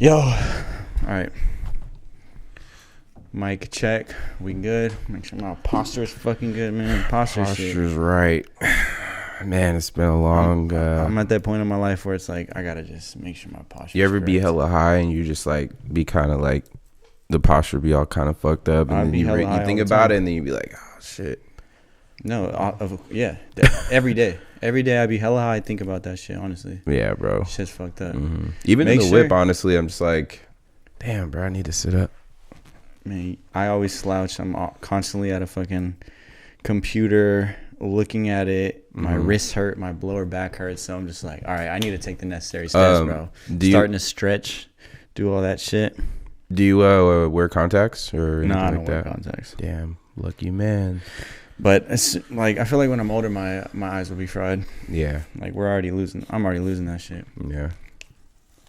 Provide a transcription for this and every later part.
Yo. All right. Mic check. We good? Make sure my posture is fucking good, man. Posture's right. Man, it's been a long... I'm at that point in my life where it's like, I gotta just make sure my posture. You ever be hella high and you just like be kind of like, the posture be all kind of fucked up, and then you think about it and then you be like, oh shit. No, yeah. Every day. Every day I be hella high, I think about that shit, honestly. Yeah, bro. Shit's fucked up. Mm-hmm. Even in the whip, honestly, I'm just like, damn, bro, I need to sit up. Man, I always slouch. I'm constantly at a fucking computer looking at it. My wrists hurt, my lower back hurts, so I'm just like, all right, I need to take the necessary steps, bro. Starting to stretch, do all that shit. Do you wear contacts or anything? No, I don't wear contacts. Damn, lucky man. But it's like, I feel like when I'm older, my eyes will be fried. Yeah. Like I'm already losing that shit. Yeah.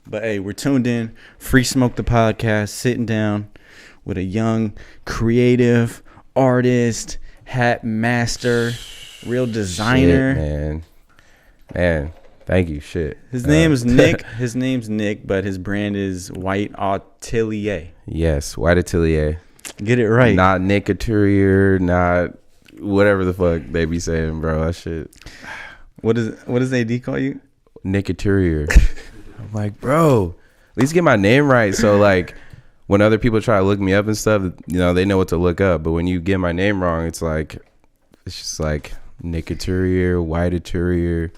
But hey, we're tuned in. Free Smoke the podcast, sitting down with a young, creative artist, hat master, real designer. Shit, man, thank you. Shit. His name is Nick. His name's Nick, but his brand is White Atelier. Yes, White Atelier. Get it right. Not Nick Atelier, not whatever the fuck they be saying, bro. That shit. What does AD call you? Nick Atelier. I'm like, bro, at least get my name right. So like, when other people try to look me up and stuff, you know, they know what to look up. But when you get my name wrong, it's just like Nick Atelier, White Atelier.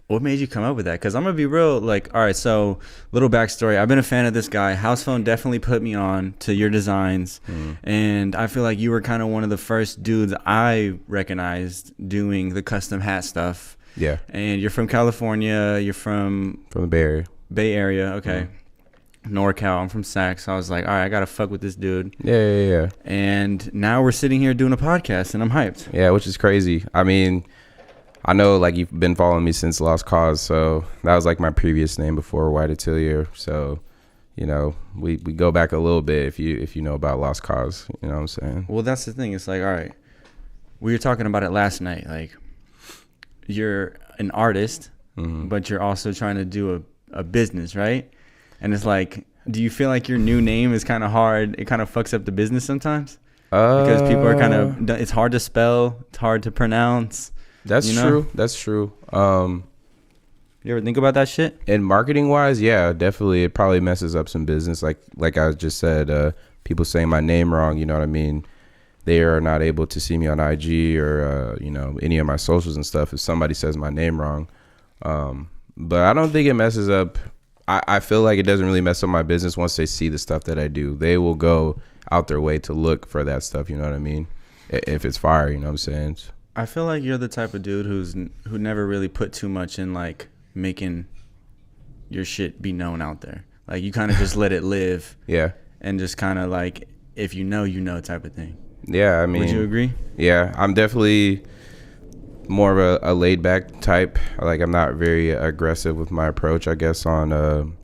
What made you come up with that? Because I'm going to be real, like, all right, so little backstory. I've been a fan of this guy. Housephone definitely put me on to your designs. And I feel like you were kind of one of the first dudes I recognized doing the custom hat stuff. Yeah. And you're from California. You're from the Bay Area. Bay Area, okay. NorCal. I'm from Sac, so I was like, all right, I got to fuck with this dude. Yeah. And now we're sitting here doing a podcast, and I'm hyped. Yeah, which is crazy. I mean, I know like you've been following me since Lost Cause, so that was like my previous name before White Atelier. So, you know, we go back a little bit if you know about Lost Cause, you know what I'm saying? Well, that's the thing. It's like, all right, we were talking about it last night. Like, you're an artist, but you're also trying to do a business, right? And it's like, do you feel like your new name is kind of hard? It kind of fucks up the business sometimes? Because people are kind of, it's hard to spell, it's hard to pronounce. That's true. That's true. You ever think about that shit? And marketing wise, yeah, definitely. It probably messes up some business. Like I just said, people saying my name wrong, you know what I mean? They are not able to see me on IG or, you know, any of my socials and stuff if somebody says my name wrong. But I don't think it messes up. I feel like it doesn't really mess up my business once they see the stuff that I do. They will go out their way to look for that stuff, you know what I mean? If it's fire, you know what I'm saying? I feel like you're the type of dude who never really put too much in like making your shit be known out there. Like you kind of just let it live. Yeah. And just kind of like, if you know type of thing. Yeah, I mean. Would you agree? Yeah, I'm definitely more of a laid back type. Like I'm not very aggressive with my approach, I guess, on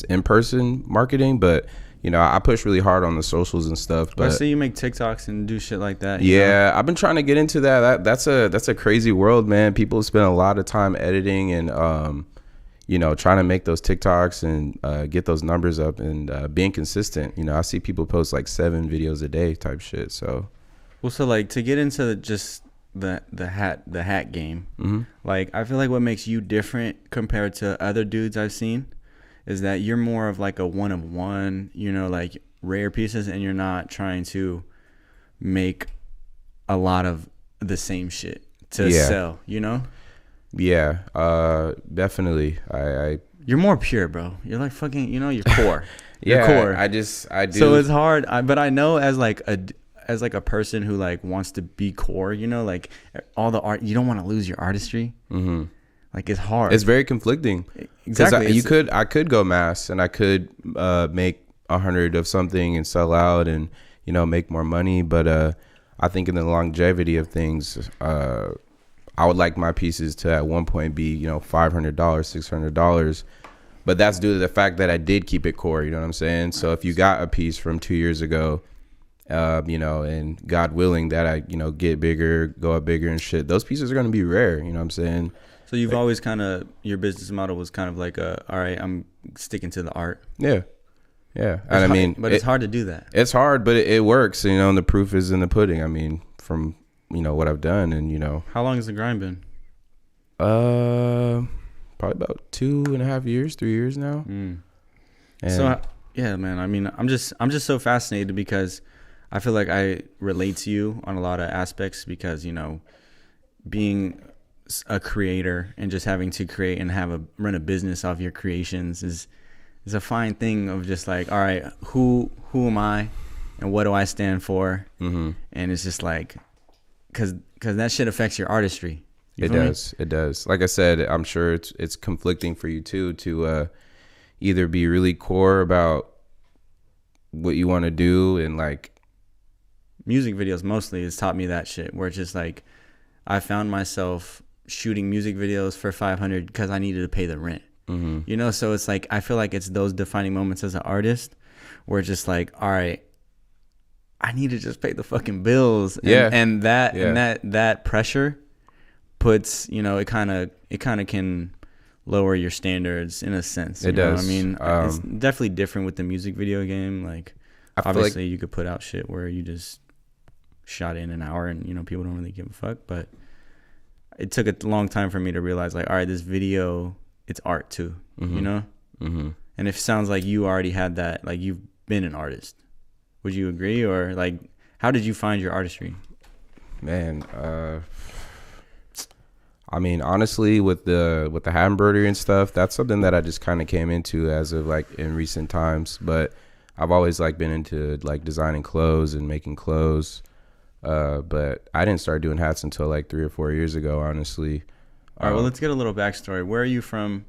in-person marketing, but you know, I push really hard on the socials and stuff. But I see you make TikToks and do shit like that. Yeah, I've been trying to get into that. That's a crazy world, man. People spend a lot of time editing and you know, trying to make those TikToks and get those numbers up and being consistent. You know, I see people post like 7 videos a day type shit. So well, so like to get into just the hat game, like I feel like what makes you different compared to other dudes I've seen is that you're more of like a one of one, you know, like rare pieces, and you're not trying to make a lot of the same shit to sell, you know? Yeah, definitely. You're more pure, bro. You're like fucking, you know, you're core. You're core. I do. So it's hard, but I know as like a person who like wants to be core, you know, like all the art, you don't want to lose your artistry. Like it's hard. It's very conflicting. Exactly. I could go mass and I could make 100 of something and sell out and, you know, make more money. But I think in the longevity of things, I would like my pieces to at one point be, you know, $500, $600. But that's due to the fact that I did keep it core. You know what I'm saying? So if you got a piece from 2 years ago, you know, and God willing that I, you know, get bigger, go up bigger and shit, those pieces are going to be rare. You know what I'm saying? So you've always kind of, your business model was kind of like all right, I'm sticking to the art. Yeah. Yeah. And I mean, but it's hard to do that. It's hard, but it works, you know, and the proof is in the pudding. I mean, from, you know, what I've done and, you know. How long has the grind been? Probably about 2.5 years, 3 years now. And so, yeah, man, I mean, I'm just so fascinated because I feel like I relate to you on a lot of aspects because, you know, being a creator and just having to create and run a business off your creations is a fine thing of just like, all right, who am I and what do I stand for? And it's just like, cause that shit affects your artistry. It does. Like I said, I'm sure it's conflicting for you too, to either be really core about what you want to do, and like music videos mostly has taught me that shit, where it's just like, I found myself shooting music videos for $500 because I needed to pay the rent. You know, so it's like, I feel like it's those defining moments as an artist where it's just like, all right, I need to just pay the fucking bills. And that pressure puts, you know, it kind of can lower your standards in a sense. It does. I mean, it's definitely different with the music video game. Like, obviously you could put out shit where you just shot in an hour and, you know, people don't really give a fuck, but it took a long time for me to realize, like, all right, this video, it's art too, you know? And it sounds like you already had that, like, you've been an artist. Would you agree? Or like, how did you find your artistry? Man, I mean, honestly, with the hat embroidery and stuff, that's something that I just kind of came into as of like in recent times. But I've always like been into like designing clothes and making clothes. But I didn't start doing hats until like 3 or 4 years ago, honestly. All right, well, let's get a little backstory. Where are you from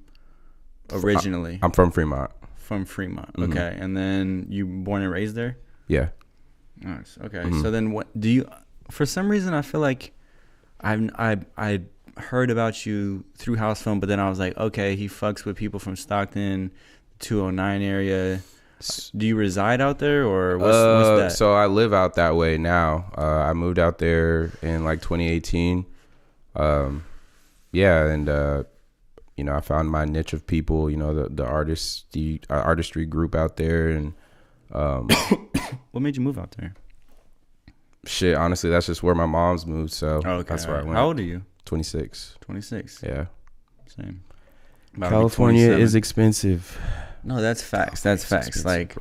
originally? I'm from Fremont. From Fremont, okay. And then you born and raised there? Yeah. Nice. Okay. So then, what do you? For some reason, I feel like I heard about you through Housephone, but then I was like, okay, he fucks with people from Stockton, 209 area. Do you reside out there, or what's that? So I live out that way now. I moved out there in like 2018. Yeah, and you know, I found my niche of people. You know, the artistry group out there, and what made you move out there? Shit, honestly, that's just where my mom's moved. So that's where I went. How old are you? 26. 26. Yeah. Same. California is expensive. No, that's facts. That's facts. Like,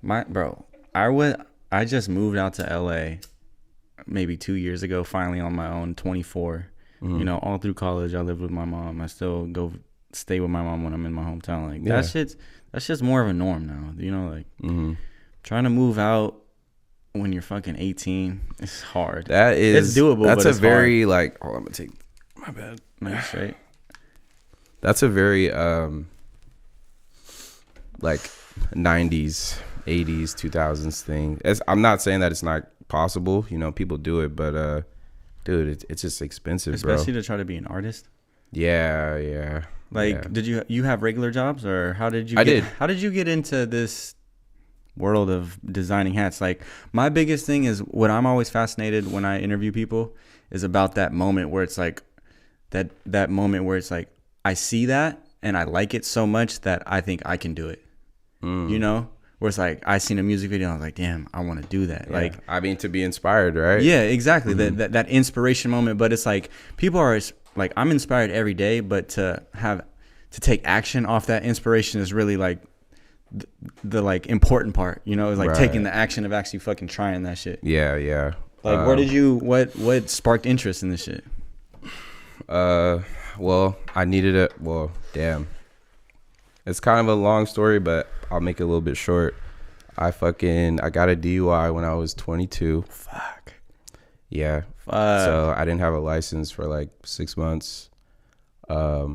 bro, I just moved out to LA maybe 2 years ago, finally on my own, 24. You know, all through college, I lived with my mom. I still go stay with my mom when I'm in my hometown. Like, that's just more of a norm now. You know, like, trying to move out when you're fucking 18, it's hard. It's doable. That's but a very hard. Like. Hold on, I'm gonna take my bad. Nice, right? That's a very like 90s, 80s, 2000s thing. I'm not saying that it's not possible. You know, people do it, but dude, it's just expensive, especially bro. to try to be an artist. Yeah. Like, did you have regular jobs, or how did you? How did you get into this world of designing hats? Like, my biggest thing is, what I'm always fascinated when I interview people is about that moment where it's like that moment where it's like, I see that and I like it so much that I think I can do it. You know, where it's like, I seen a music video and I was like, damn, I want to do that. Yeah. Like, I mean, to be inspired, right? Yeah, exactly. That inspiration moment. But it's like, people are like, I'm inspired every day, but to take action off that inspiration is really like the like important part, you know, is like taking the action of actually fucking trying that shit. Yeah. Like, what sparked interest in this shit? Well, I needed it. Well, damn. It's kind of a long story, but I'll make it a little bit short. I got a DUI when I was 22. Fuck. Yeah. So I didn't have a license for like 6 months. I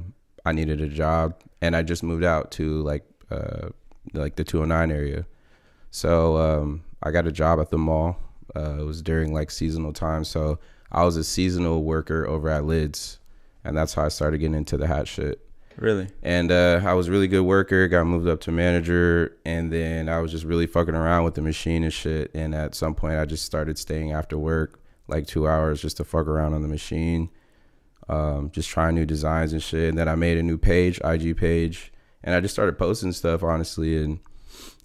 needed a job, and I just moved out to like the 209 area. So I got a job at the mall. It was during like seasonal time. So I was a seasonal worker over at LIDS, and that's how I started getting into the hat shit. Really? And I was a really good worker, got moved up to manager, and then I was just really fucking around with the machine and shit. And at some point I just started staying after work like 2 hours just to fuck around on the machine. just trying new designs and shit. And then I made a new page, IG page, and I just started posting stuff, honestly, and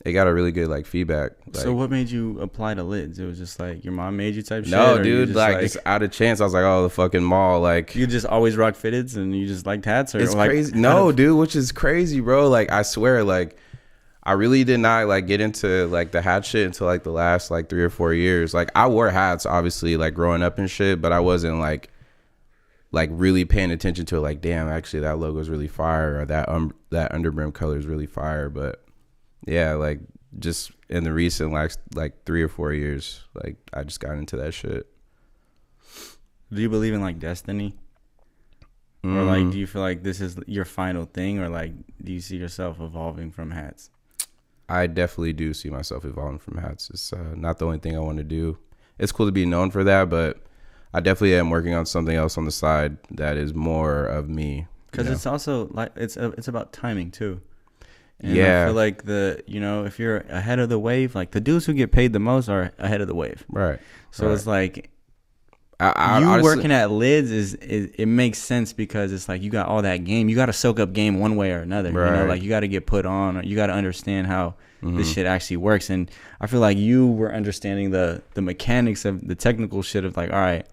it got a really good like feedback. Like, so what made you apply to LIDS? It was just like your mom made you type shit? No, dude, like just out of chance, I was like, oh, the fucking mall, like you just always rock fitteds and you just liked hats, or it's like, crazy. No, dude, which is crazy, bro. Like I swear, like I really did not like get into like the hat shit until like the last like 3 or 4 years. Like I wore hats obviously like growing up and shit, but I wasn't like really paying attention to it. Like, damn, actually that logo is really fire, or that underbrim color is really fire. But yeah, like just in the recent like 3 or 4 years, like I just got into that shit. Do you believe in like destiny? Or like, do you feel like this is your final thing, or like, do you see yourself evolving from hats? I definitely do see myself evolving from hats. It's not the only thing I want to do. It's cool to be known for that, but I definitely am working on something else on the side that is more of me. Because it's also like it's about timing too. And yeah, I feel like if you're ahead of the wave, like the dudes who get paid the most are ahead of the wave. Right. So it's like I you honestly, working at LIDS is it makes sense, because it's like you got all that game. You got to soak up game one way or another. Right. You know, like you got to get put on, or you got to understand how this shit actually works. And I feel like you were understanding the mechanics of the technical shit of like, all right,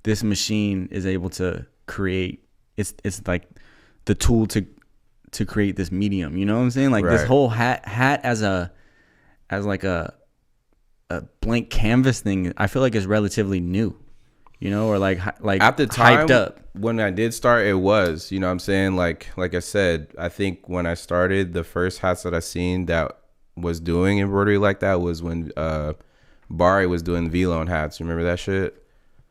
this machine is able to create. It's like the tool to create this medium. You know what I'm saying? Like this whole hat as like a blank canvas thing, I feel like is relatively new. You know, or like at the time hyped up. When I did start, it was, you know what I'm saying? Like I said, I think when I started, the first hats that I seen that was doing embroidery like that was when Barry was doing V-Lone hats. You remember that shit?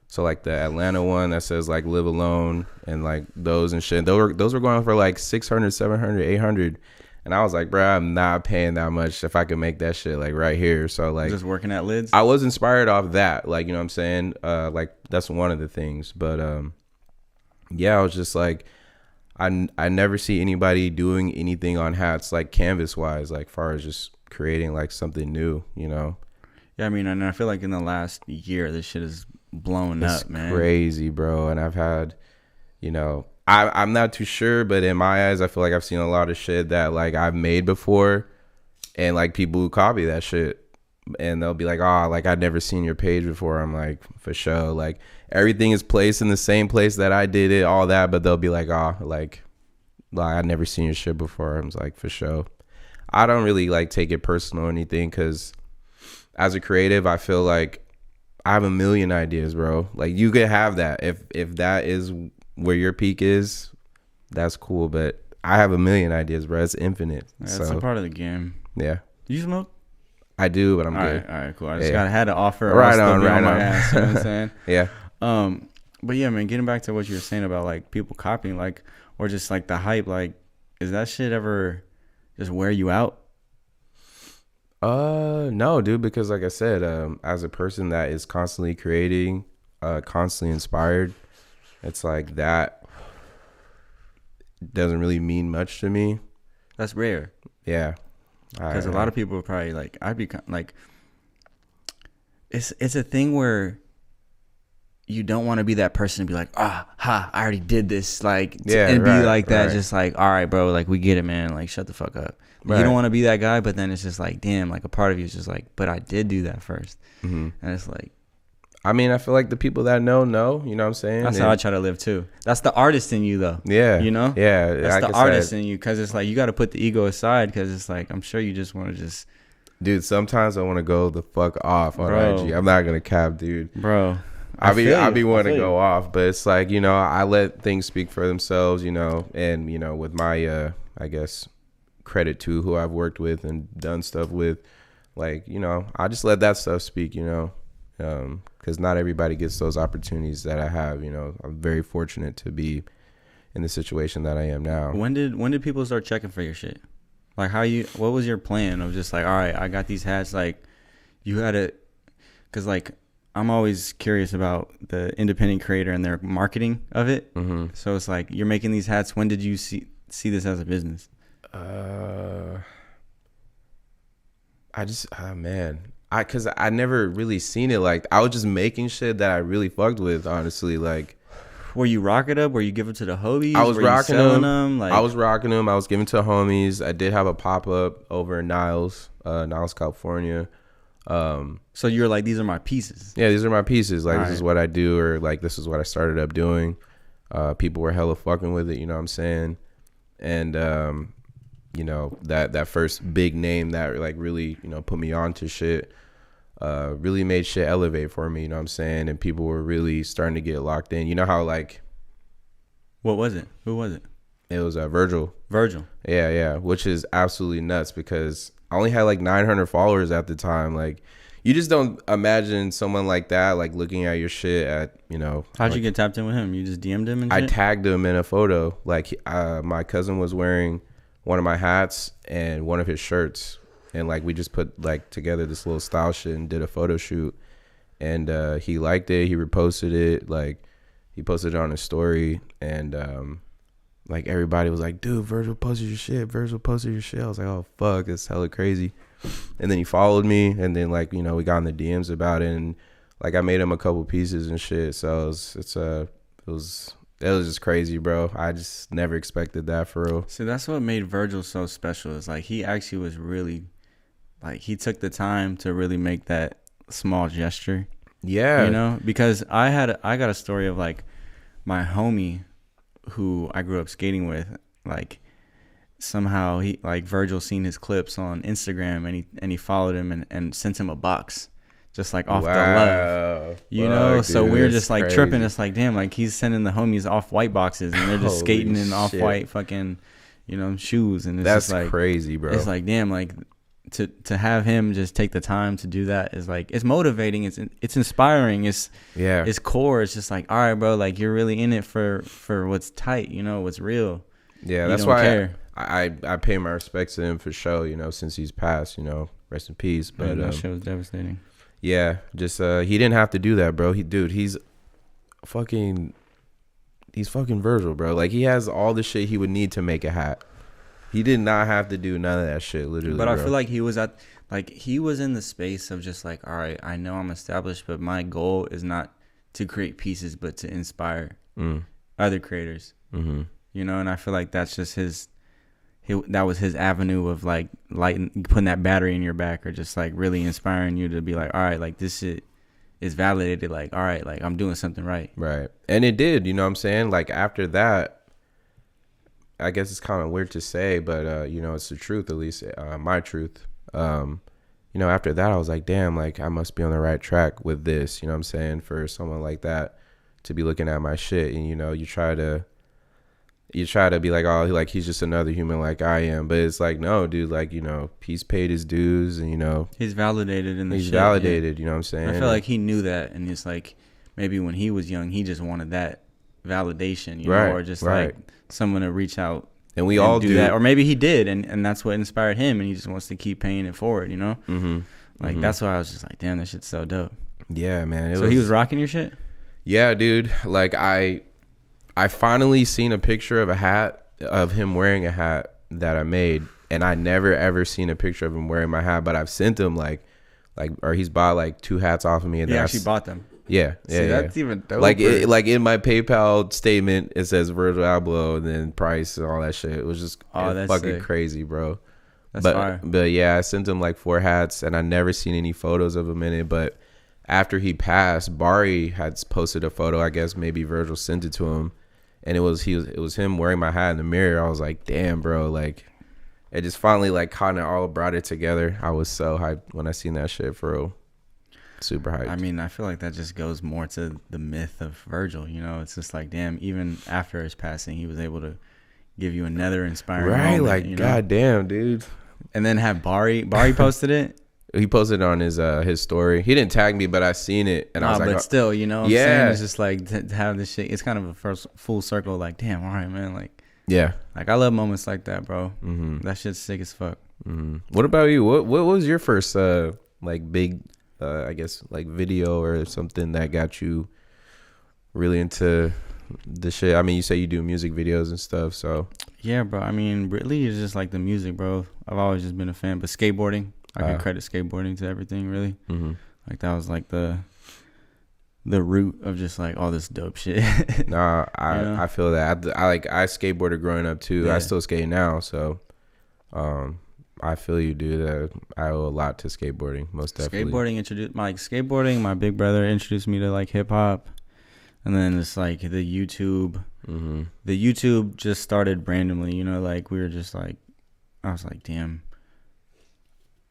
So like the Atlanta one that says like live alone, and like those and shit. Those were going for like 600, 700, 800. And I was like, bro, I'm not paying that much if I could make that shit like right here. So like just working at LIDS. I was inspired off that, like, you know what I'm saying? Like that's one of the things. But yeah, I was just like, I never see anybody doing anything on hats like canvas wise, like far as just creating like something new, you know? Yeah, I mean, and I feel like in the last year this shit is blown up, man. Crazy, bro. And I've had, you know, I'm not too sure, but in my eyes, I feel like I've seen a lot of shit that like I've made before, and like people who copy that shit, and they'll be like, oh, like I'd never seen your page before. I'm like, for sure, like everything is placed in the same place that I did it, all that, but they'll be like, oh, like I'd never seen your shit before. I'm like, for sure. I don't really like take it personal or anything, because as a creative, I feel like I have a million ideas, bro. Like you could have that if that is where your peak is, that's cool, but I have a million ideas, bro. It's infinite. Yeah, that's a part of the game. Yeah. Do you smoke? I do, but I'm good. All right, cool. I just had to offer. Right on. My ass, you know what I'm saying? Yeah. But yeah, man, getting back to what you were saying about like people copying, like, or just like the hype, like, is that shit ever just wear you out? No, dude, because like I said, as a person that is constantly creating, constantly inspired, it's like that doesn't really mean much to me. That's rare. Yeah. Because a lot of people are probably like, I'd be like, it's a thing where you don't want to be that person and be like, I already did this, like, and be like that, just like, all right, bro, like we get it, man, like shut the fuck up. You don't want to be that guy, but then it's just like, damn, like a part of you is just like, but I did do that first. And it's like, I mean, I feel like the people that know, you know what I'm saying? That's how I try to live too. That's the artist in you though. Yeah. You know? Yeah. That's the artist in you, because it's like, you got to put the ego aside, because it's like, I'm sure you just want to just. Dude, sometimes I want to go the fuck off on IG. I'm not going to cap, dude. Bro. I be wanting to go off, but it's like, you know, I let things speak for themselves, you know, and, you know, with my, I guess, credit to who I've worked with and done stuff with, like, you know, I just let that stuff speak, you know, because not everybody gets those opportunities that I have, you know. I'm very fortunate to be in the situation that I am now. When did people start checking for your shit? Like what was your plan of just like, all right, I got these hats, like you had to, because like I'm always curious about the independent creator and their marketing of it. So it's like, you're making these hats. When did you see this as a business? Cause I never really seen it. Like I was just making shit that I really fucked with, honestly. Like Were you rocking up? Were you giving to the homies? I was Were rocking you selling them. Like, I was rocking them. I was giving to homies. I did have a pop up over in Niles, California. So you're like, these are my pieces. Yeah, these are my pieces. Like, All this is what I do, or like this is what I started up doing. People were hella fucking with it. You know what I'm saying? And you know, that first big name that like really, you know, put me on to shit. Really made shit elevate for me, you know what I'm saying? And people were really starting to get locked in. You know how like... What was it? Who was it? It was Virgil. Virgil. Yeah, which is absolutely nuts because I only had like 900 followers at the time. Like, you just don't imagine someone like that, like looking at your shit at, you know... How'd like, you get tapped in with him? You just DM'd him and shit? I tagged him in a photo. Like, my cousin was wearing one of my hats and one of his shirts. And like we just put like together this little style shit and did a photo shoot, and he liked it. He reposted it. Like he posted it on his story, and like everybody was like, "Dude, Virgil posted your shit. Virgil posted your shit." I was like, "Oh fuck, it's hella crazy." And then he followed me, and then like, you know, we got in the DMs about it, and like I made him a couple pieces and shit. So it was just crazy, bro. I just never expected that for real. See, that's what made Virgil so special. Is like he actually was really. Like, he took the time to really make that small gesture. Yeah. You know? Because I got a story of, like, my homie who I grew up skating with. Like, somehow, Virgil seen his clips on Instagram, and he followed him and sent him a box. Just, like, off the love. You know? Dude, so we were just, like, crazy. Tripping. It's like, damn, like, he's sending the homies off-white boxes, and they're just skating in off-white fucking, you know, shoes. And it's that's just, like... crazy, bro. It's like, damn, like... To have him just take the time to do that is like, it's motivating, it's inspiring, it's core. It's just like, all right, bro, like you're really in it for what's tight, you know, what's real. Yeah, that's why I pay my respects to him for sure, you know, since he's passed, you know, rest in peace. But that shit was devastating. Yeah, just he didn't have to do that, bro. He's fucking Virgil, bro. Like he has all the shit he would need to make a hat. He did not have to do none of that shit, literally. But bro. I feel like he was in the space of just like, all right, I know I'm established, but my goal is not to create pieces, but to inspire other creators. Mm-hmm. You know, and I feel like that's just that was his avenue of like putting that battery in your back, or just like really inspiring you to be like, all right, like this shit is validated. Like, all right, like I'm doing something right. Right. And it did, you know what I'm saying? Like after that, I guess it's kind of weird to say, but you know, it's the truth, at least my truth. You know, after that, I was like, damn, like I must be on the right track with this. You know what I'm saying? For someone like that to be looking at my shit, and you know, you try to be like, oh, like he's just another human like I am, but it's like, no, dude, like, you know, he's paid his dues, and you know, he's validated in the he's shit, validated. yeah. You know what I'm saying? I feel like he knew that, and it's like maybe when he was young, he just wanted that validation, you know, or just like someone to reach out, and we all do that, or maybe he did, and that's what inspired him, and he just wants to keep paying it forward, you know. Like that's why I was just like, damn, that shit's so dope. Yeah, man. He was rocking your shit. Yeah, dude. Like I finally seen a picture of a hat, of him wearing a hat that I made, and I never ever seen a picture of him wearing my hat, but I've sent him like or he's bought like 2 hats off of me, and he actually bought them. Yeah. See, that's even dope. Like in my PayPal statement, it says Virgil Abloh and then price and all that shit. It was just that's fucking sick. Crazy, bro. That's fire. But yeah, I sent him like 4 hats, and I never seen any photos of him in it. But after he passed, Bari had posted a photo. I guess maybe Virgil sent it to him, and it was him wearing my hat in the mirror. I was like, damn, bro, like it just finally like kind of all brought it together. I was so hyped when I seen that shit, for real. Super hyped. I mean, I feel like that just goes more to the myth of Virgil. You know, it's just like, damn, even after his passing, he was able to give you another inspiring moment, like, you know? Goddamn, dude. And then have Bari posted it. He posted it on his story. He didn't tag me, but I seen it, and I was like, but still, you know what I'm saying? It's just like to have this shit. It's kind of a first full circle. Like, damn, all right, man. Like, yeah, like I love moments like that, bro. That shit's sick as fuck. What about you? What was your first like big I guess like video or something that got you really into the shit? I mean, you say you do music videos and stuff, so yeah, bro. I mean, really, it's just like the music, bro. I've always just been a fan, but skateboarding, I can credit skateboarding to everything, really. Like that was like the the root of just like all this dope shit. Nah, You know? I feel that. I skateboarded growing up too. Yeah. I still skate now, so I feel you, dude. I owe a lot to skateboarding, most definitely. Skateboarding. My big brother introduced me to like hip hop, and then it's like the YouTube. Mm-hmm. The YouTube just started randomly. You know, like we were just like, I was like, damn.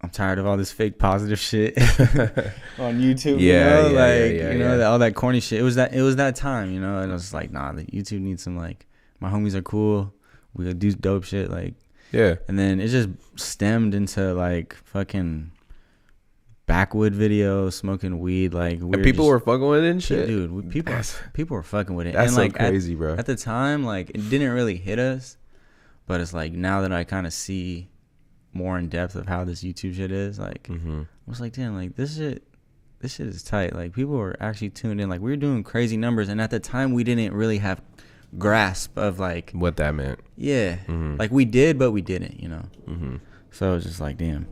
I'm tired of all this fake positive shit on YouTube. Yeah, you know? yeah, you know, all that corny shit. It was that time, you know, and I was like, nah, the YouTube needs some like, my homies are cool. We gotta do dope shit, like, yeah. And then it just stemmed into like fucking backwood videos, smoking weed, like And people were fucking with it and shit, dude. People were fucking with it. That's and so like crazy, bro. At the time, like it didn't really hit us, but it's like now that I kind of see more in depth of how this YouTube shit is, like I was like, damn, like this shit is tight. Like people were actually tuned in. Like we were doing crazy numbers, and at the time we didn't really have grasp of like what that meant. Yeah, like we did, but we didn't, you know. So it was just like, damn.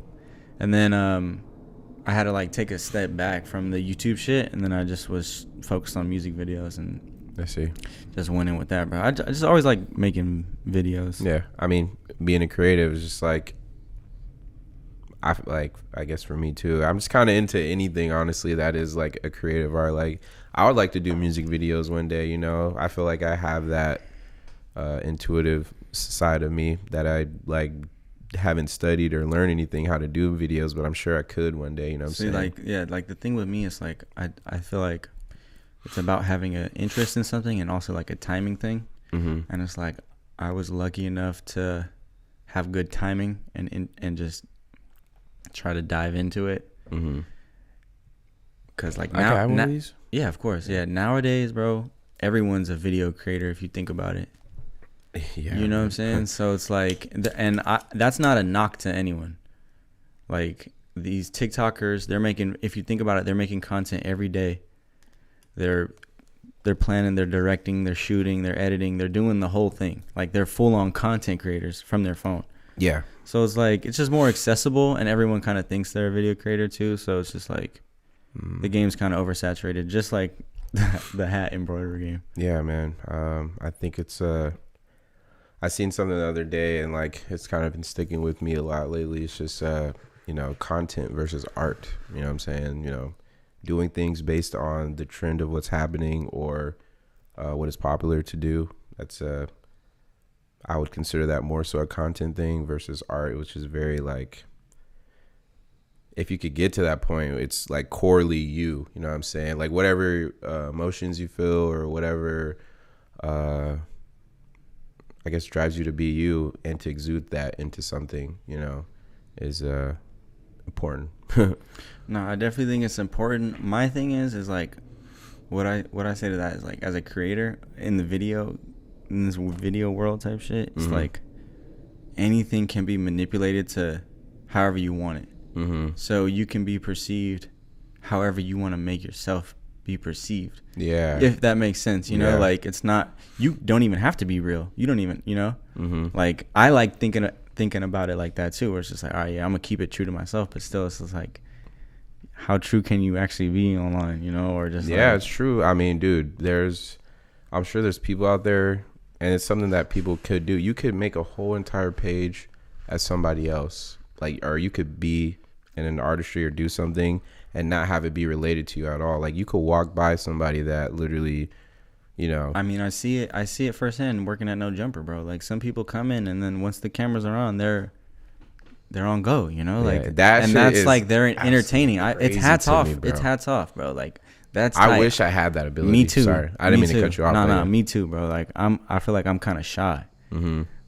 And then I had to like take a step back from the YouTube shit, and then I just was focused on music videos, and I see. Just went in with that, bro. I just always like making videos. Yeah, I mean, being a creative is just like. I guess for me too, I'm just kind of into anything, honestly, that is like a creative art. Like I would like to do music videos one day, you know. I feel like I have that intuitive side of me that I like haven't studied or learned anything how to do videos, but I'm sure I could one day, you know what I'm saying? Like, yeah, like the thing with me is like I feel like it's about having an interest in something and also like a timing thing. And it's like I was lucky enough to have good timing and just try to dive into it. Because like now, yeah, of course, yeah. Nowadays, bro, everyone's a video creator if you think about it. Yeah, you know what I'm saying? So it's like, that's not a knock to anyone. Like these TikTokers, they're making. If you think about it, they're making content every day. They're planning, they're directing, they're shooting, they're editing, they're doing the whole thing. Like they're full on content creators from their phone. Yeah. So it's like, it's just more accessible, and everyone kind of thinks they're a video creator too. So it's just like, the game's kind of oversaturated, just like the hat embroidery game. Yeah, man. I think it's, I seen something the other day, and like, it's kind of been sticking with me a lot lately. It's just, you know, content versus art. You know what I'm saying? You know, doing things based on the trend of what's happening or what is popular to do. That's, I would consider that more so a content thing versus art, which is very like, if you could get to that point, it's like corely you know what I'm saying? Like whatever emotions you feel or whatever, I guess drives you to be you and to exude that into something, you know, is important. No, I definitely think it's important. My thing is like, what I say to that is like, as a creator in this video world type shit, it's like anything can be manipulated to however you want it. So you can be perceived however you want to make yourself be perceived. Yeah. If that makes sense, you know, like it's not, you don't even have to be real. You don't even, you know, like I like thinking about it like that too, where it's just like, all right, yeah, I'm gonna keep it true to myself, but still it's just like, how true can you actually be online, you know, or just it's true. I mean, dude, I'm sure there's people out there, and it's something that people could do. You could make a whole entire page as somebody else, like, or you could be in an artistry or do something and not have it be related to you at all. Like you could walk by somebody that literally, you know. I mean, I see it firsthand working at No Jumper, bro. Like some people come in and then once the cameras are on, they're on go, you know, like that's like they're entertaining. It's hats off. It's hats off, bro. Like that's tight. I wish I had that ability. Me too. Sorry, I didn't mean to cut you off. No, me too, bro. Like I feel like I'm kind of shy.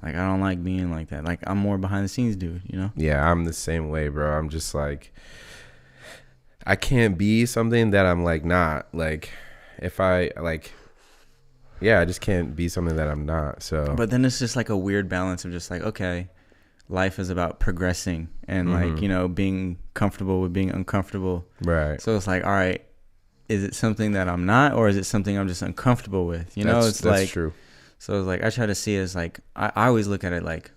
Like I don't like being like that. Like I'm more behind the scenes dude, you know? Yeah, I'm the same way, bro. I'm just like, I can't be something that I'm like not. Like if I like, yeah, I just can't be something that I'm not. So but then it's just like a weird balance of just like, okay, life is about progressing and like, you know, being comfortable with being uncomfortable. Right. So it's like, all right, is it something that I'm not, or is it something I'm just uncomfortable with? You know, it's like, true. So it's like, I try to see it as like, I always look at it like,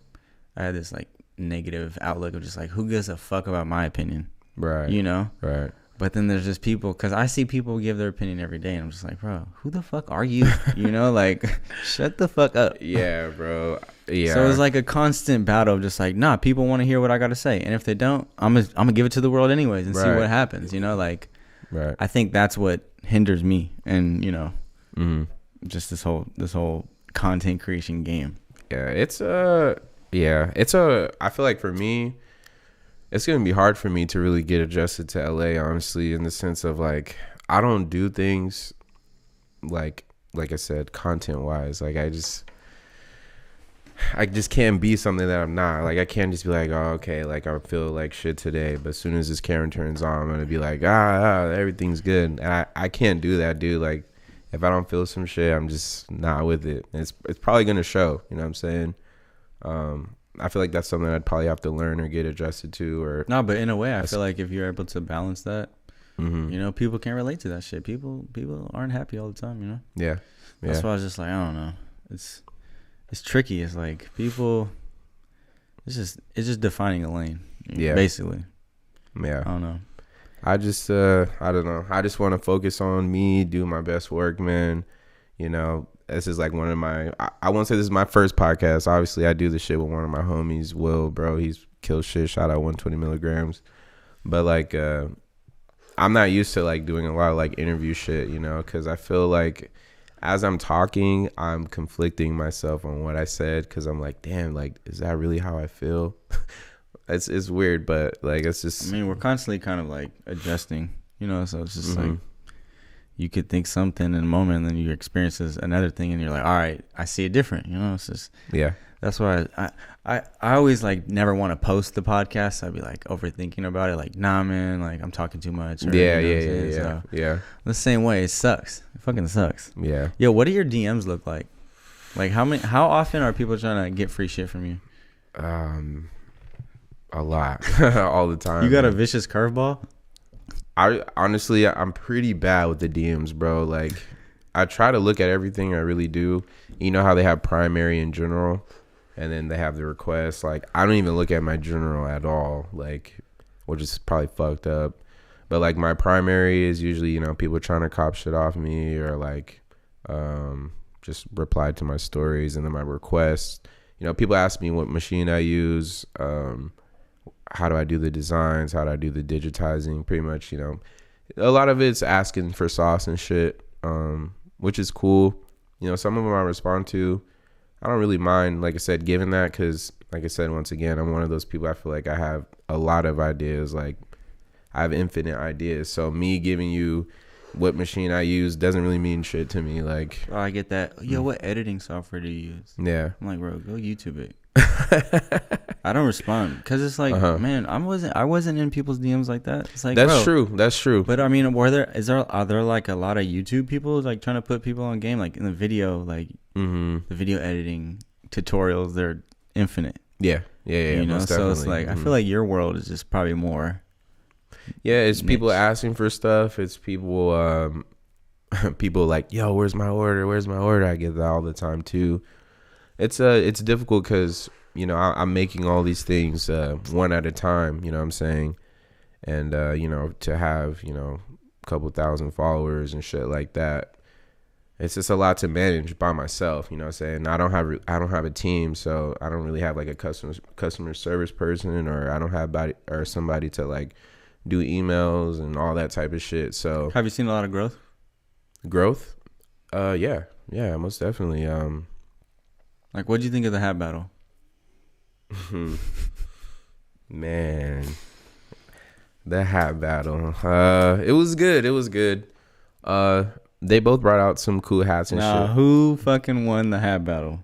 I had this like negative outlook of just like, who gives a fuck about my opinion? Right. You know? Right. But then there's just people, because I see people give their opinion every day, and I'm just like, bro, who the fuck are you? You know, like, shut the fuck up. Yeah, bro. Yeah. So it's like a constant battle of just like, nah, people want to hear what I got to say. And if they don't, I'm gonna give it to the world anyways and see what happens, you know? Like, I think that's what hinders me and, you know, just this whole content creation game. Yeah, I feel like for me, it's going to be hard for me to really get adjusted to LA, honestly, in the sense of like, I don't do things like I said, content wise. Like I just can't be something that I'm not. Like I can't just be like, oh, okay, like I feel like shit today, but as soon as this camera turns on, I'm going to be like, everything's good. And I can't do that, dude. Like if I don't feel some shit, I'm just not with it. And it's probably going to show, you know what I'm saying? I feel like that's something I'd probably have to learn or get adjusted to. Or no, but in a way, I feel like if you're able to balance that, you know, people can relate to that shit. People aren't happy all the time, you know. Yeah. That's why I was just like, I don't know. It's tricky. It's like people. It's just defining a lane. Yeah. Basically. Yeah. I don't know. I don't know. I just want to focus on me, do my best work, man. You know. This is like one of my, I won't say this is my first podcast. Obviously, I do the shit with one of my homies, Will, bro. He's killed shit. Shout out 120 milligrams. But like, I'm not used to like doing a lot of like interview shit, you know, because I feel like as I'm talking, I'm conflicting myself on what I said because I'm like, damn, like, is that really how I feel? It's weird, but like, it's just. I mean, we're constantly kind of like adjusting, you know, so it's just like. You could think something in a moment and then you experience another thing and you're like, all right, I see it different. You know, it's just, that's why I always like never want to post the podcast. I'd be like overthinking about it. Like, nah, man, like I'm talking too much. Or, Yeah. The same way, it sucks. It fucking sucks. Yeah. Yo, what do your DMs look like? Like how often are people trying to get free shit from you? A lot. All the time. You got a vicious curveball? I'm pretty bad with the DMs, bro. Like I try to look at everything. I really do. You know how they have primary and general and then they have the request. Like I don't even look at my general at all, like, which is probably fucked up. But like my primary is usually, you know, people trying to cop shit off me or like just reply to my stories. And then my requests, you know, people ask me what machine I use, how do I do the designs? How do I do the digitizing? Pretty much, you know, a lot of it's asking for sauce and shit, which is cool. You know, some of them I respond to. I don't really mind, like I said, giving that because, like I said, once again, I'm one of those people I feel like I have a lot of ideas. Like, I have infinite ideas. So me giving you what machine I use doesn't really mean shit to me. Like, I get that. Yo, what editing software do you use? Yeah. I'm like, bro, go YouTube it. I don't respond because it's like, man, I wasn't in people's DMs like that. It's like, that's true. But I mean, are there like a lot of YouTube people like trying to put people on game, like in the video, like the video editing tutorials? They're infinite. Yeah. You know, so it's like I feel like your world is just probably more. Yeah, it's niche. people asking for stuff. It's people, people like, yo, where's my order? I get that all the time too. It's difficult because, you know, I'm making all these things one at a time, you know what I'm saying? And, you know, to have, you know, a couple thousand followers and shit like that, it's just a lot to manage by myself, you know what I'm saying? I don't have a team, so I don't really have like a customer service person, or I don't have somebody to like do emails and all that type of shit. So have you seen a lot of growth? Yeah, most definitely. Like, what do you think of the hat battle? Man, the hat battle. It was good. They both brought out some cool hats and shit. Who fucking won the hat battle?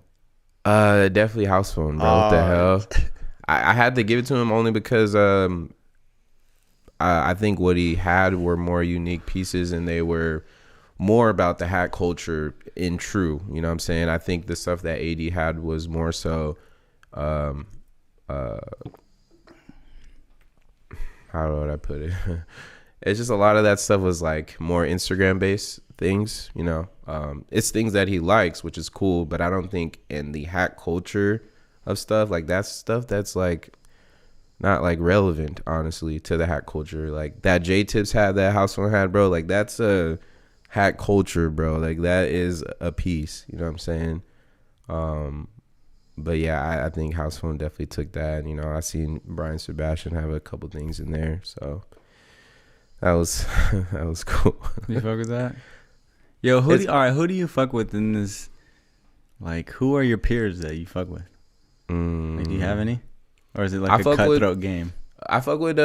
Definitely Housephone, bro. What the hell? I had to give it to him only because I think what he had were more unique pieces, and they were more about the hat culture in true, you know what I'm saying? I think the stuff that AD had was more so how would I put it? It's just a lot of that stuff was like more Instagram based things, you know. It's things that he likes, which is cool, but I don't think in the hat culture of stuff, like that's stuff that's like not like relevant, honestly, to the hat culture. Like that J-Tips hat, that Housephone hat, bro, like that's a hat culture, bro. Like that is a piece, you know what I'm saying? But yeah, I think Housephone definitely took that. You know, I seen Brian Sebastian have a couple things in there, so that was that was cool. You fuck with that? Yo, who do you fuck with in this? Like, who are your peers that you fuck with? Like, do you have any? Or is it like a cutthroat game? I fuck with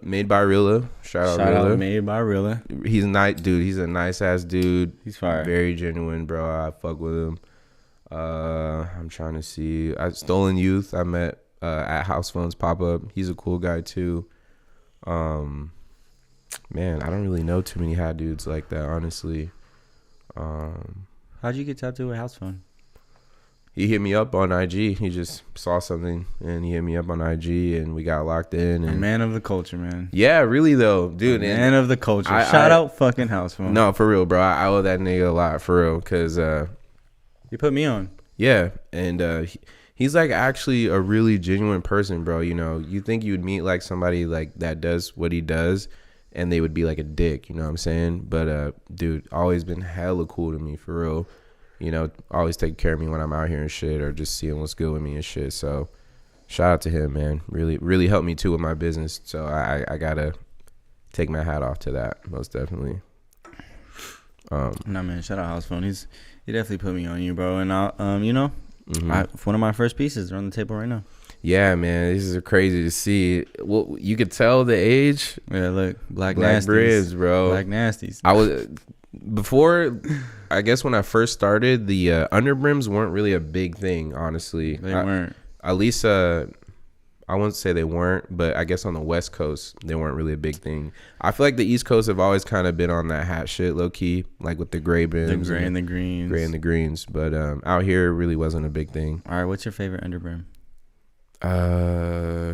Made by Rilla. Shout out Made by Rilla. He's a nice dude. He's a nice ass dude. He's fire. Very genuine, bro. I fuck with him. I'm trying to see. Stolen Youth. I met at Housephone's pop up. He's a cool guy too. Man, I don't really know too many hat dudes like that, honestly. How'd you get tattooed with Housephone? He hit me up on IG. He just saw something and he hit me up on IG and we got locked in. And a man of the culture, man. Yeah, really though, dude. Man of the culture. Shout out fucking Housephone. No, for real, bro. I owe that nigga a lot, for real, because you put me on. Yeah, and he's like actually a really genuine person, bro. You know, you think you'd meet like somebody like that does what he does, and they would be like a dick. You know what I'm saying? But dude, always been hella cool to me, for real. You know, always take care of me when I'm out here and shit, or just seeing what's good with me and shit. So, shout out to him, man. Really, really helped me too with my business. So I gotta take my hat off to that, most definitely. Man, shout out Housephone. He definitely put me on you, bro. And you know, one of my first pieces are on the table right now. Yeah, man, this is crazy to see. Well, you could tell the age. Yeah, look, black nasties, brims, bro. Black nasties. I was before. I guess when I first started, the underbrims weren't really a big thing, honestly. They weren't. At least I wouldn't say they weren't, but I guess on the West Coast, they weren't really a big thing. I feel like the East Coast have always kind of been on that hat shit, low key, like with the gray brims. The gray and the greens. Gray and the greens. But out here, it really wasn't a big thing. All right, what's your favorite underbrim?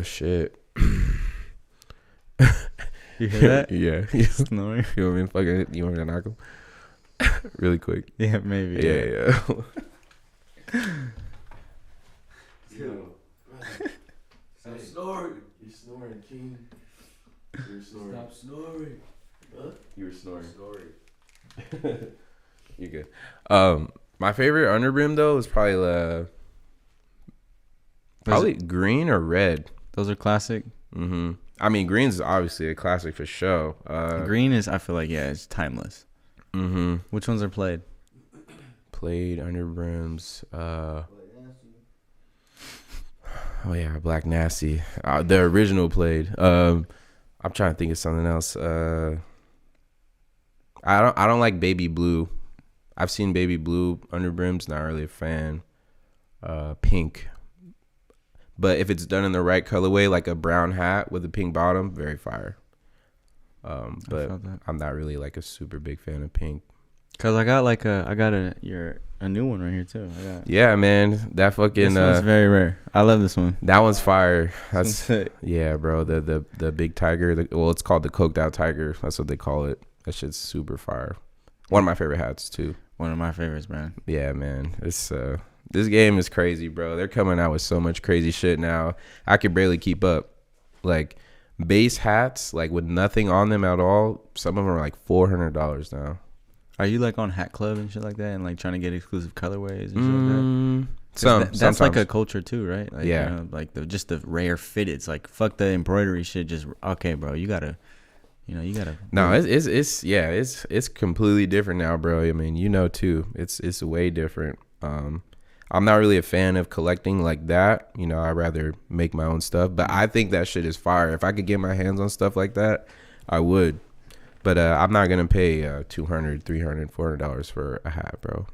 Shit. You hear that? Yeah. He's snoring. You want me to knock him? Really quick. Yeah, maybe. Yeah. Stop snoring. You're snoring, King. You're snoring. Stop snoring. Huh? You were snoring. You're good. My favorite underbrim though is probably green or red. Those are classic. Mm-hmm. I mean, green's is obviously a classic for sure. Green is, I feel like, yeah, it's timeless. Mm-hmm. Which ones are played? Played underbrims. Oh yeah, Black Nasty. The original played. I'm trying to think of something else. I don't like baby blue. I've seen baby blue underbrims. Not really a fan. Pink. But if it's done in the right colorway, like a brown hat with a pink bottom, very fire. But I'm not really like a super big fan of pink. Cause I got a new one right here too. Yeah, man, that fucking. This one's very rare. I love this one. That one's fire. That's yeah, bro. The big tiger. It's called the coked out tiger. That's what they call it. That shit's super fire. One of my favorite hats too. One of my favorites, man. Yeah, man. It's this game is crazy, bro. They're coming out with so much crazy shit now. I could barely keep up. Like base hats, like with nothing on them at all. Some of them are like $400 now. Are you like on Hat Club and shit like that, and like trying to get exclusive colorways and shit like that? That's sometimes. like a culture too, right? Like, yeah. You know, like just the rare fitteds. Like fuck the embroidery shit. Just okay, bro. You gotta. No, it's completely different now, bro. I mean, you know too. It's way different. I'm not really a fan of collecting like that. You know, I rather make my own stuff. But I think that shit is fire. If I could get my hands on stuff like that, I would. But I'm not gonna pay $200, $300, $400 for a hat, bro.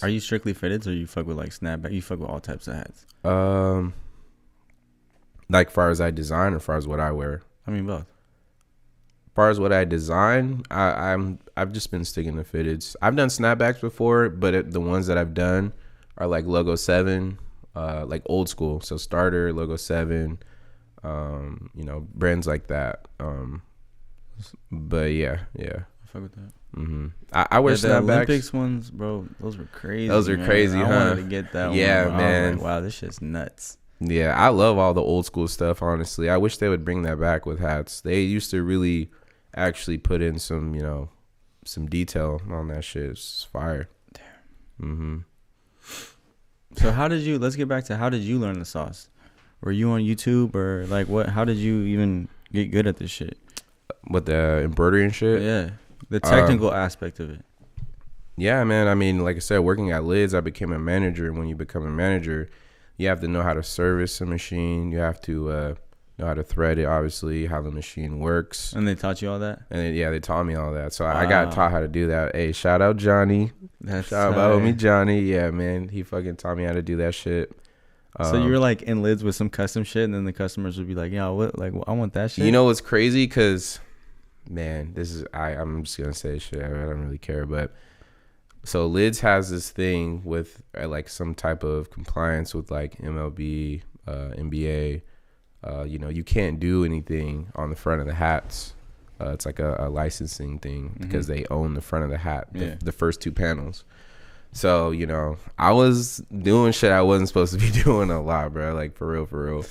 Are you strictly fitted, or you fuck with like snapback? You fuck with all types of hats? Like far as I design, or far as what I wear? I mean both. Far as what I design, I've just been sticking to fitteds. I've done snapbacks before, but the ones that I've done are like Logo 7, like old school. So starter, Logo 7, you know, brands like that. But yeah. I fuck with that. Mm-hmm. I wear the snapbacks. Olympics ones, bro. Those were crazy. Those are crazy, I huh? wanted to get that one. Yeah, Bro. man. I was like, wow, this shit's nuts. Yeah, I love all the old school stuff, honestly. I wish they would bring that back with hats. They used to really actually put in some, some detail on that shit. It's fire. Damn. So let's get back to how did you learn the sauce? Were you on YouTube or like what? How did you even get good at this shit? With the embroidery and shit? Yeah, the technical aspect of it. Yeah, man. I mean, like I said, working at LIDS, I became a manager. And when you become a manager, you have to know how to service a machine. You have to know how to thread it, obviously, how the machine works. And they taught you all that? And they taught me all that. So I got taught how to do that. Hey, shout out Johnny. Shout out my homie Johnny. Yeah, man. He fucking taught me how to do that shit. So you were like in LIDS with some custom shit, and then the customers would be like, "Yeah, what? Like, I want that shit." You know what's crazy? Because, man, I'm just gonna say shit. I don't really care, but so LIDS has this thing with like some type of compliance with like MLB, NBA. You can't do anything on the front of the hats. It's like a licensing thing because they own the front of the hat, the first two panels. So, I was doing shit I wasn't supposed to be doing a lot, bro. Like, for real.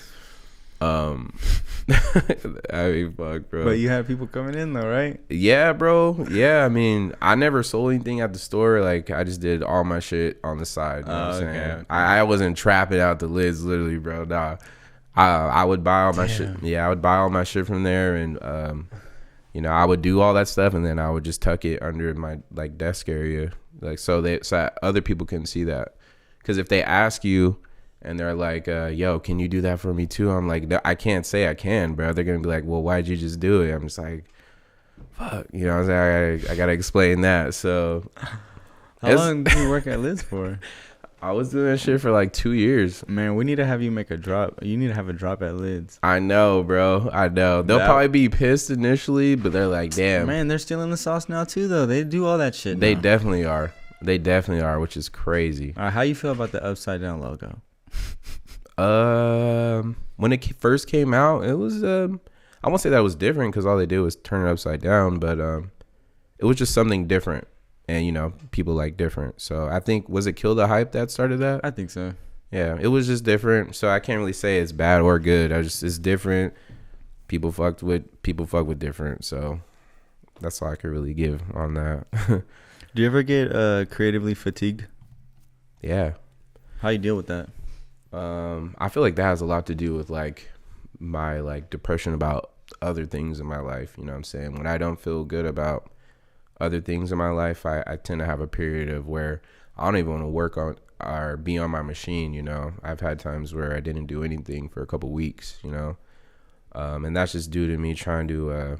I mean, fuck, bro. But you had people coming in, though, right? Yeah, bro. Yeah, I mean, I never sold anything at the store. Like, I just did all my shit on the side. You know what I'm saying? Okay. I wasn't trapping out the LIDS, literally, bro. Nah. I would buy all my shit. Yeah, I would buy all my shit from there. And, I would do all that stuff. And then I would just tuck it under my, like, desk area. Like, so other people couldn't see that. Because if they ask you and they're like, yo, can you do that for me too? I'm like, no, I can't say I can, bro. They're going to be like, well, why'd you just do it? I'm just like, fuck. You know what I'm saying? I got to explain that. So. How long did you work at LIDS for? I was doing that shit for like 2 years. Man, we need to have you make a drop. You need to have a drop at LIDS. I know, bro. I know. They'll probably be pissed initially, but they're like, damn. Man, they're stealing the sauce now too, though. They do all that shit now. They definitely are. They definitely are, which is crazy. All right, how you feel about the upside down logo? When it first came out, it was I won't say that was different because all they did was turn it upside down, but it was just something different. And, people like different. So I think, was it Kill the Hype that started that? I think so. Yeah, it was just different. So I can't really say it's bad or good. It's different. People fuck with different. So that's all I could really give on that. Do you ever get creatively fatigued? Yeah. How you deal with that? I feel like that has a lot to do with like my like depression about other things in my life. You know what I'm saying? When I don't feel good about other things in my life, I tend to have a period of where I don't even want to work on or be on my machine. I've had times where I didn't do anything for a couple weeks, and that's just due to me trying to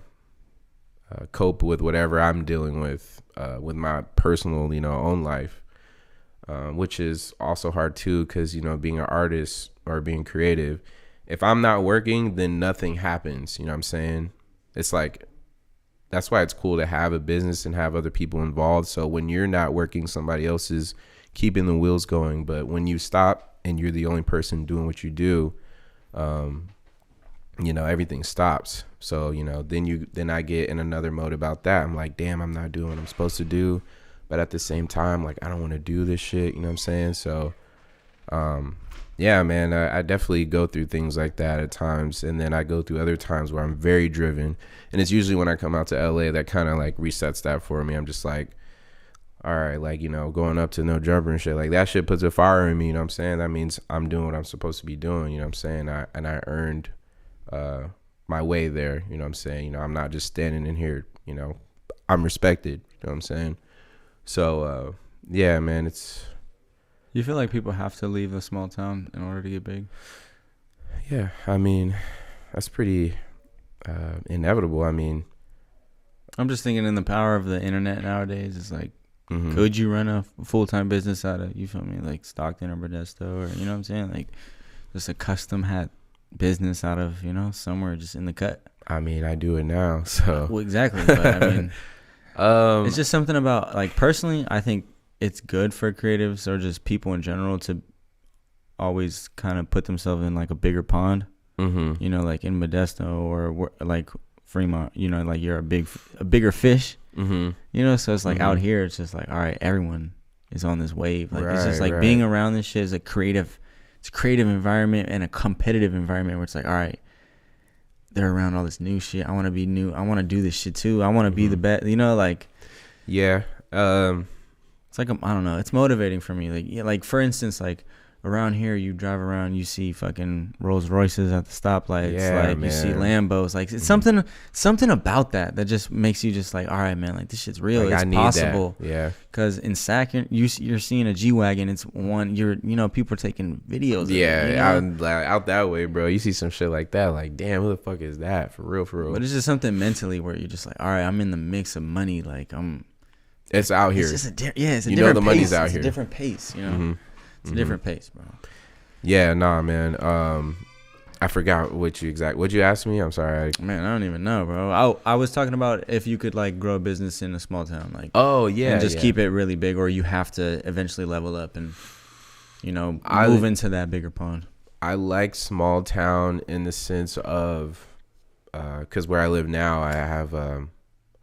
cope with whatever I'm dealing with my personal, own life, which is also hard too, because being an artist or being creative, if I'm not working, then nothing happens. You know what I'm saying? It's like, that's why it's cool to have a business and have other people involved. So when you're not working, somebody else is keeping the wheels going. But when you stop and you're the only person doing what you do, everything stops. So, then I get in another mode about that. I'm like, damn, I'm not doing what I'm supposed to do. But at the same time, like, I don't want to do this shit. You know what I'm saying? So, yeah, man, I definitely go through things like that at times. And then I go through other times where I'm very driven. And it's usually when I come out to LA that kind of like resets that for me. I'm just like, all right, like, going up to No Jumper and shit, like that shit puts a fire in me. You know what I'm saying? That means I'm doing what I'm supposed to be doing. You know what I'm saying? I earned my way there. You know what I'm saying? I'm not just standing in here, I'm respected. You know what I'm saying? So, yeah, man, it's. You feel like people have to leave a small town in order to get big? Yeah, I mean, that's pretty inevitable. I mean, I'm just thinking in the power of the internet nowadays. It's like, could you run a full-time business out of, you feel me, like Stockton or Modesto, or you know what I'm saying, like just a custom hat business out of somewhere just in the cut? I mean, I do it now, so. Well, exactly, but I mean, it's just something about, like, personally, I think it's good for creatives or just people in general to always kind of put themselves in like a bigger pond. Like in Modesto or like Fremont, like you're a bigger fish. So it's like out here, it's just like, all right, everyone is on this wave. Like, it's just like being around this shit is a creative it's a creative environment and a competitive environment where it's like, all right, they're around all this new shit. I want to be new. I want to do this shit too. I want to be the best. You know, like. Yeah. It's like I don't know. It's motivating for me. Like like for instance, like around here, you drive around, you see fucking Rolls Royces at the stoplights. Yeah, like man. you see Lambos. Like it's something about that just makes you just like, all right, man. Like this shit's real. Like, it's I need possible. that. Yeah. Because in Sac, you're seeing a G-Wagon. It's one. People are taking videos. Yeah, of it, out that way, bro. You see some shit like that, like, damn, who the fuck is that? For real. But it's just something mentally where you're just like, all right, I'm in the mix of money. Like it's out here. It's just it's a you different know the pace. money's out it's here. a different pace, you know. Mm-hmm. It's a different pace, bro. Yeah, nah, man. I forgot what you asked me. I'm sorry. Man, I don't even know, bro. I was talking about if you could like grow a business in a small town, like and just keep it really big, or you have to eventually level up and move into that bigger pond. I like small town in the sense of because where I live now, I have a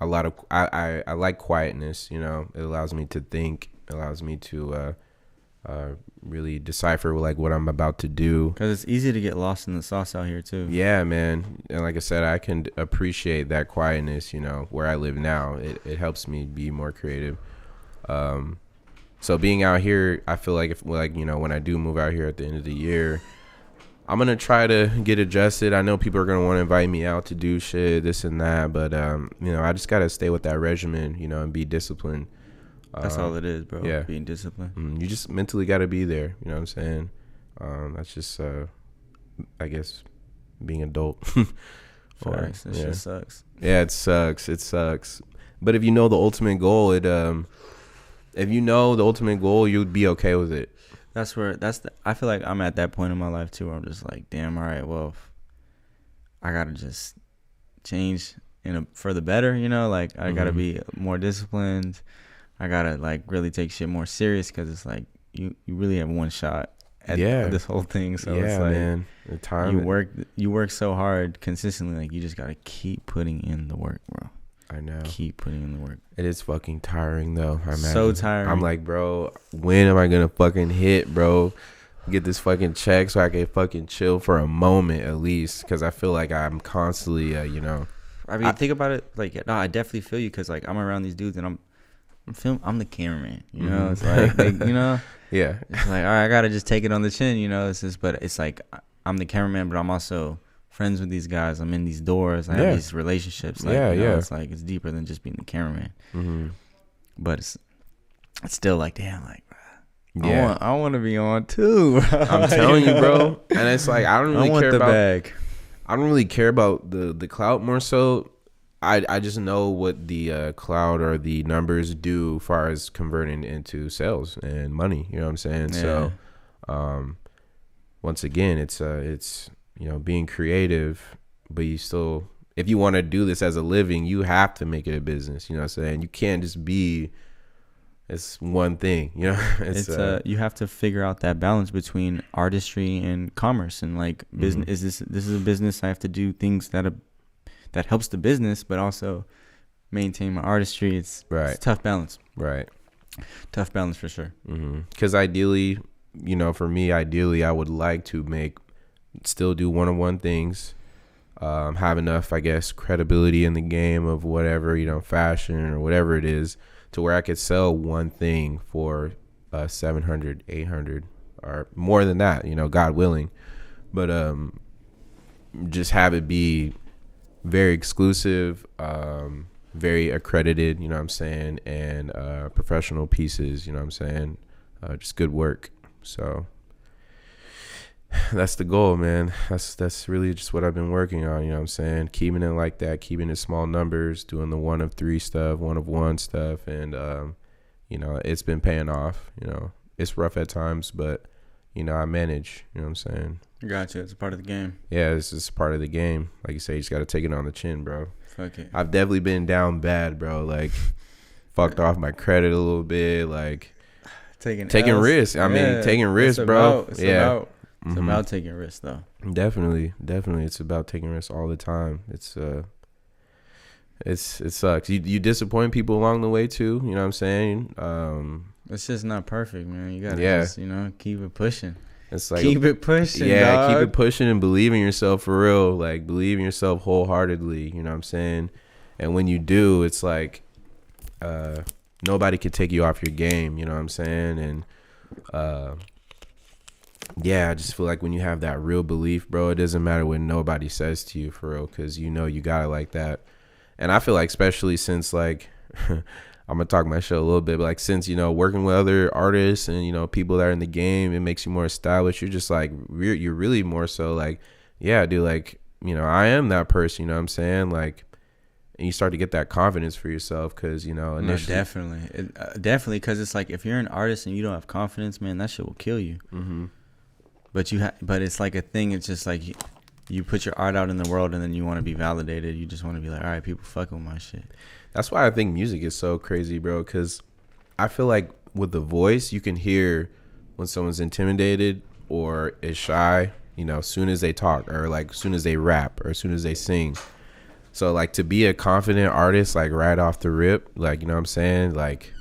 lot of I like quietness. You know, it allows me to think. It allows me to really decipher like what I'm about to do. Because it's easy to get lost in the sauce out here too. Yeah, man. And like I said, I can appreciate that quietness. You know, where I live now, it helps me be more creative. So being out here, I feel like when I do move out here at the end of the year, I'm going to try to get adjusted. I know people are going to want to invite me out to do shit, this and that. But, I just got to stay with that regimen, and be disciplined. That's all it is, bro. Yeah. Being disciplined. You just mentally got to be there. You know what I'm saying? That's just, I guess, being adult. Facts. That shit sucks. Yeah, it sucks. But if you know the ultimate goal, you'd be okay with it. I feel like I'm at that point in my life too where I'm just like, damn, all right, well, I gotta just change for the better, like I gotta be more disciplined. I gotta like really take shit more serious because it's like you really have one shot at this whole thing. So it's like, man, the time you work so hard consistently, like you just gotta keep putting in the work, bro. I know. Keep putting in the work. It is fucking tiring though. So tiring. I'm like, bro, when am I gonna fucking hit, bro? Get this fucking check so I can fucking chill for a moment at least, because I feel like I'm constantly, I mean, think about it. Like, no, I definitely feel you because like I'm around these dudes and I'm the cameraman. It's like yeah. It's like, all right, I gotta just take it on the chin. But it's like I'm the cameraman, but I'm also friends with these guys. I'm in these doors. I have these relationships. Like, it's like it's deeper than just being the cameraman. But it's still like, damn, like, I want to be on too. I'm telling you, bro. And it's like I don't really care about the bag. I don't really care about the clout more so. I just know what the cloud or the numbers do as far as converting into sales and money. You know what I'm saying? Yeah. So, once again, it's being creative, but you still, if you want to do this as a living, you have to make it a business. You know what I'm saying? You can't just be, it's one thing, it's you have to figure out that balance between artistry and commerce and like business. This is a business. I have to do things that helps the business, but also maintain my artistry. It's a tough balance. Right. Tough balance for sure. Because ideally, for me, I would like to still do one-on-one things, have enough, I guess, credibility in the game of whatever, fashion or whatever it is, to where I could sell one thing for 700, 800 or more than that, God willing. But just have it be very exclusive, very accredited, you know what I'm saying, and professional pieces, you know what I'm saying, just good work. So that's the goal, man. That's really just what I've been working on, you know what I'm saying, keeping it like that, keeping it small numbers, doing the 1 of 3 stuff, 1 of 1 stuff, and it's been paying off. It's rough at times, but I manage, you know what I'm saying. Gotcha. It's a part of the game. Yeah, it's just part of the game. Like you say, you just got to take it on the chin, bro. Fuck it. I've definitely been down bad, bro. Like, fucked off my credit a little bit. Like, taking risks. I mean, taking risks, bro. It's about taking risks, though. Definitely. It's about taking risks all the time. It sucks. You disappoint people along the way, too. You know what I'm saying? It's just not perfect, man. You got to just, keep it pushing. It's like keep it pushing. Yeah, dog. keep it pushing and believe in yourself for real. Like believe in yourself wholeheartedly. You know what I'm saying? And when you do, it's like nobody can take you off your game. You know what I'm saying? And yeah, I just feel like when you have that real belief, bro, it doesn't matter what nobody says to you for real, because you know you got it like that. And I feel like especially since like I'm gonna talk my show a little bit, but like since, you know, working with other artists and, you know, people that are in the game, it makes you more established. You're just like you're really more so like, yeah, dude, like, you know, I am that person, you know what I'm saying? Like, and you start to get that confidence for yourself, because, you know, initially, no, definitely, because it's like if you're an artist and you don't have confidence, man, that shit will kill you. mm-hmm. But but it's like a thing. It's just like you put your art out in the world, and then you want to be validated. You just want to be like, all right, people fucking with my shit. That's why I think music is so crazy, bro, because I feel like with the voice, you can hear when someone's intimidated or is shy, you know, as soon as they talk, or like as soon as they rap, or as soon as they sing. So like to be a confident artist, like right off the rip, like, you know what I'm saying? Like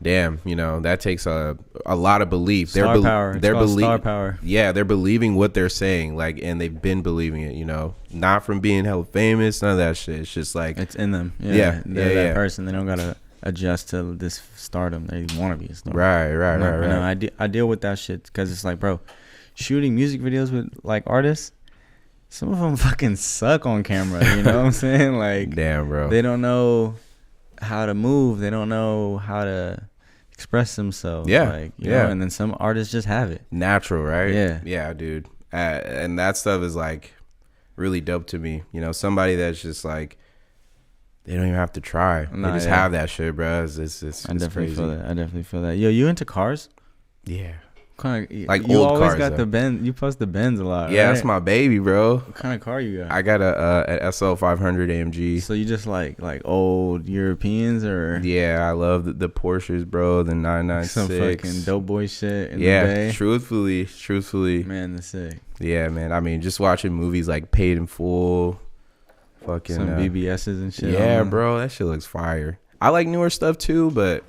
damn, you know, that takes a lot of belief. Star power. Star power. Yeah, they're believing what they're saying, like, and they've been believing it, you know, not from being hella famous, none of that shit. It's just like it's in them. Yeah, they're that person. They don't gotta adjust to this stardom. They want to be a star. Right. I deal with that shit because it's like, bro, shooting music videos with like artists, some of them fucking suck on camera. You know what I'm saying? Like, damn, bro, they don't know how to move. They don't know how to express themselves. Yeah, like, you know, and then some artists just have it natural, right? Yeah, dude. And that stuff is like really dope to me. You know, somebody that's just like, they don't even have to try. They just have that shit, bro. It's I definitely crazy. feel that. I definitely feel that. Yo, you into cars? Yeah. Kind of, like you old always cars, got though. the Benz. You post the Benz a lot. Yeah, right? that's my baby, bro. What kind of car you got? I got a SL 500 AMG. So you just like old Europeans, or yeah, I love the Porsches, bro. The 996. Some fucking dope boy shit in the yeah, Bay. truthfully. Man, that's sick. Yeah, man. I mean, just watching movies like Paid in Full, fucking some BBSs and shit. Yeah, bro, that shit looks fire. I like newer stuff too, but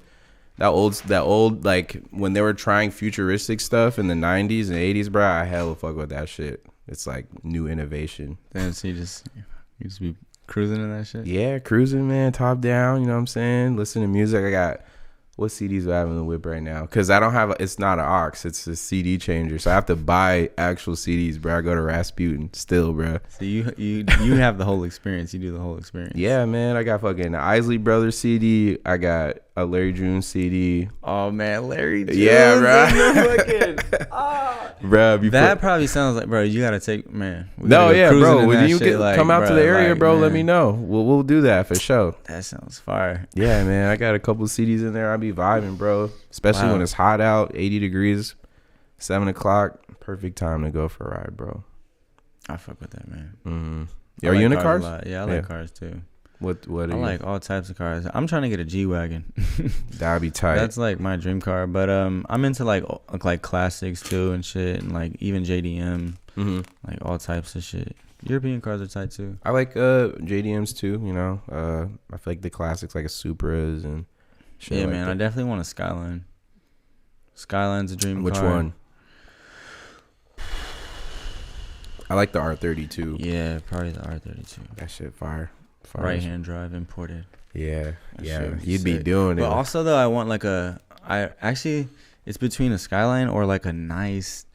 that old like when they were trying futuristic stuff in the 90s and 80s, bro, I hella fuck with that shit. It's like new innovation. Then so you just be cruising in that shit. Yeah, cruising, man, top down. You know what I'm saying? Listen to music. I got what CDs do I have in the whip right now? Because I don't have it's not an aux, it's a CD changer, so I have to buy actual CDs, bro. I go to Rasputin still, bro. So you have the whole experience. You do the whole experience. Yeah, man. I got fucking Isley Brothers CD. I got a Larry June CD. Oh man, Larry June. Yeah, bro. Bro, that probably sounds like, bro, you gotta take, man. No, yeah, bro. When you shit, come out to the area, like, bro, man, let me know. We'll do that for sure. That sounds fire. Yeah, man. I got a couple CDs in there. I be vibing, bro. Especially when it's hot out, 80 degrees, 7 o'clock. Perfect time to go for a ride, bro. I fuck with that, man. Mm-hmm. Are you into cars? Yeah, I like cars too. What I like all types of cars. I'm trying to get a G-Wagon. That'd be tight. That's like my dream car. But I'm into like classics too and shit, and like even JDM, like all types of shit. European cars are tight too. I like JDMs too. You know, I feel like the classics like a Supras and shit. Yeah, like man. that. I definitely want a Skyline. Skyline's a dream Which car. one? I like the R32. Yeah, probably the R32. That shit fire. Right hand drive imported. Yeah, That yeah. shit You'd be sick. doing it. But also though, I want like it's between a Skyline or like a nice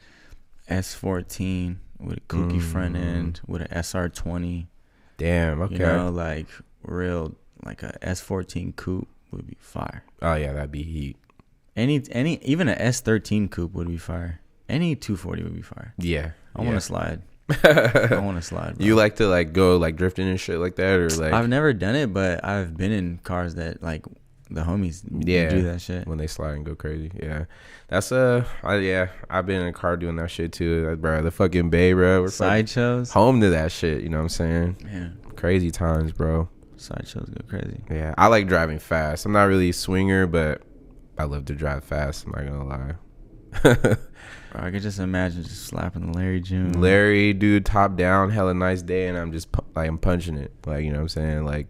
S14 with a kooky front end with an SR20. Damn. Okay. You know, like real like a S14 coupe would be fire. Oh yeah, that'd be heat. Any even a S13 coupe would be fire. Any 240 would be fire. Yeah. I want to slide. I want to slide, bro. You like to like go like drifting and shit like that, or like? I've never done it, but I've been in cars that like the homies do that shit when they slide and go crazy. Yeah, that's I've been in a car doing that shit too, bro. The fucking Bay, bro. We're Sideshows, home to that shit. You know what I'm saying? Yeah, crazy times, bro. Sideshows go crazy. Yeah, I like driving fast. I'm not really a swinger, but I love to drive fast. I'm not gonna lie. Bro, I could just imagine just slapping Larry June. Larry, dude, top down, hella nice day, and I'm just I'm punching it, like, you know what I'm saying, like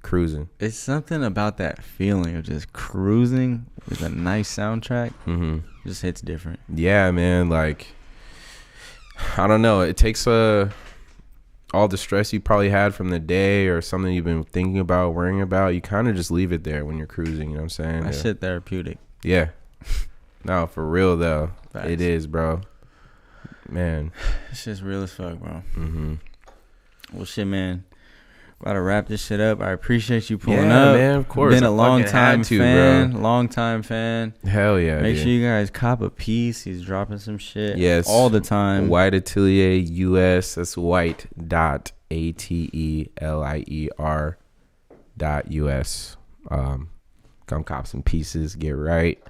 cruising. It's something about that feeling of just cruising with a nice soundtrack. Just hits different. Yeah, man. Like, I don't know. It takes all the stress you probably had from the day or something you've been thinking about, worrying about. You kind of just leave it there when you're cruising. You know what I'm saying? That shit therapeutic. Yeah. No, for real though. Facts. It is, bro. Man. It's just real as fuck, bro. Mm-hmm. Well, shit, man. About to wrap this shit up. I appreciate you pulling Yeah, up. man, of course. Been a I long fucking time had to, fan. bro. Long time fan. Hell yeah. Make dude. sure you guys cop a piece. He's dropping some shit. Yes. All the time. White Atelier US. That's white dot ATELIER dot US. Come cop some pieces. Get right.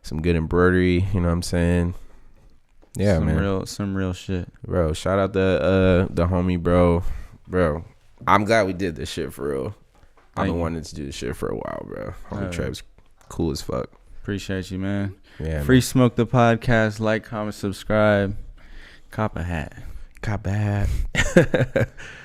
Some good embroidery. You know what I'm saying? Yeah, man. Some real shit. Bro, shout out the homie, bro. Bro, I'm glad we did this shit for real. I've been wanting to do this shit for a while, bro. Homie Trev's cool as fuck. Appreciate you, man. Yeah, Free man. Smoke the podcast. Like, comment, subscribe. Cop a hat. Cop a hat.